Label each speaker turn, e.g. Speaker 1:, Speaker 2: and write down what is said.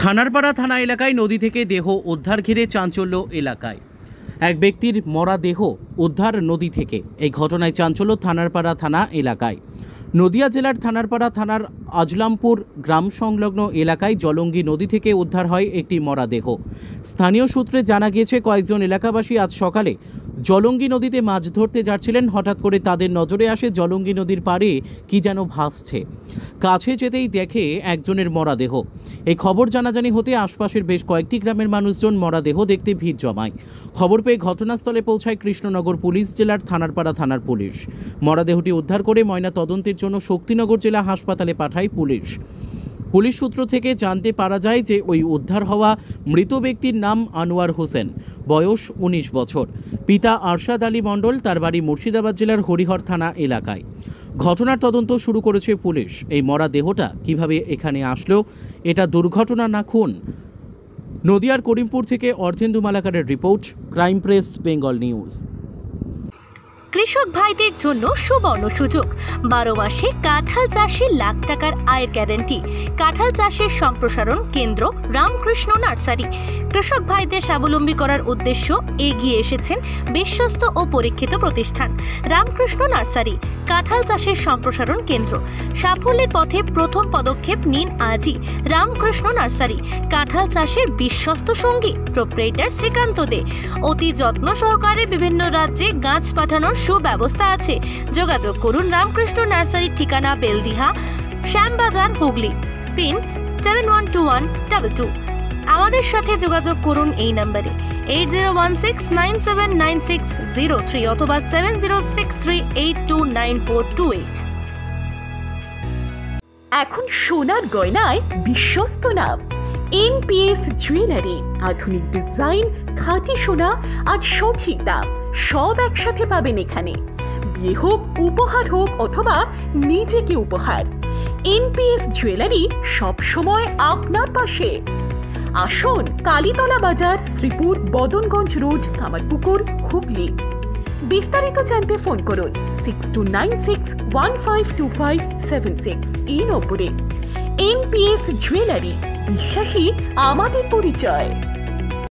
Speaker 1: থানারপাড়া থানা এলাকায় নদী থেকে দেহ উদ্ধার ঘিরে চাঞ্চল্য এলাকায়। এক ব্যক্তির মরা দেহ উদ্ধার নদী থেকে। এই ঘটনায় চাঞ্চল্য থানারপাড়া থানা এলাকায়। নদিয়া জেলার থানারপাড়া থানার আজলামপুর গ্রাম সংলগ্ন এলাকায় জলঙ্গি নদী থেকে উদ্ধার হয় একটি মরা দেহ। স্থানীয় সূত্রে জানা গিয়েছে, কয়েকজন এলাকাবাসী আজ সকালে জলঙ্গি নদীতে মাছ ধরতে যাচ্ছিলেন। হঠাৎ করে তাদের নজরে আসে জলঙ্গি নদীর পাড়ে কি যেন ভাসছে। কাছে যেতেই দেখে একজনের মরা দেহ। এই খবর জানাজানি হতে আশপাশের বেশ কয়েকটি গ্রামের মানুষজন মরা দেহ দেখতে ভিড় জমায়। খবর পেয়ে ঘটনাস্থলে পৌঁছায় কৃষ্ণনগর পুলিশ জেলার থানারপাড়া থানার পুলিশ। মরাদেহটি উদ্ধার করে ময়না তদন্তের জন্য শক্তিনগর জেলা হাসপাতালে পাঠায় পুলিশ। পুলিশ সূত্র থেকে জানতে পারা যায় যে ওই উদ্ধার হওয়া মৃত ব্যক্তির নাম আনোয়ার হোসেন, বয়স 19 বছর। পিতা আরশাদ আলী মণ্ডল, তার বাড়ি মুর্শিদাবাদ জেলার হরিহর থানা এলাকায়। ঘটনার তদন্ত শুরু করেছে পুলিশ। এই মরা দেহটা কিভাবে এখানে আসলো, এটা দুর্ঘটনা না খুন? নদিয়ার করিমপুর থেকে অর্ধেন্দু মালাকারের report, crime press Bengal news.
Speaker 2: কৃষক ভাইদের জন্য সুবর্ণ সুযোগ। 12 মাসে কাঁঠাল চাষে লাখ টাকার আয়ের গ্যারান্টি। কাঁঠাল চাষের সম্প্রসারণ কেন্দ্র রামকৃষ্ণ নার্সারি। কৃষক ভাইদের স্বাবলম্বী করার উদ্দেশ্য এগিয়ে এসেছেন বিশ্বস্ত ও পরীক্ষিত প্রতিষ্ঠান রামকৃষ্ণ নার্সারি। কাঁঠাল চাষের সম্প্রসারণ কেন্দ্র। সাফল্যের পথে প্রথম পদক্ষেপ নিন আজই। রামকৃষ্ণ নার্সারি, কাঁঠাল চাষের বিশ্বস্ত সঙ্গী। প্রোপ্রাইটার শ্রীকান্ত দে। অতি যত্ন সহকারে বিভিন্ন রাজ্যে গাছ পাঠানোর সুব্যবস্থা আছে। যোগাযোগ করুন রামকৃষ্ণ নার্সারির ঠিকানা বেলদিহা, শ্যামবাজার, হুগলি। পিন 712122। আমাদের সাথে যোগাযোগ করুন এই নম্বরে 8016979603 অথবা 7063829428।
Speaker 3: এখন সোনার গয়নায় বিশ্বস্ত নাম এনপিএস জুয়েলারি। আধুনিক ডিজাইন, খাঁটি সোনা আর সঠিক দাম সব একসাথে পাবেন এখানে। বিয়ে হোক, উপহার হোক অথবা নিজেকে উপহার, এনপিএস জুয়েলারি সব সময় আপনার পাশে। আসুন, কালীতলা বাজার, শ্রীপুর, বদনগঞ্জ রোড, কামারপুকুর, হুগলি। বিস্তারিত জানতে ফোন করুন 6296152576 এই নম্বরে। এনপিএস জুয়েলারি, বিশ্বাসী আমাদের পরিচয়।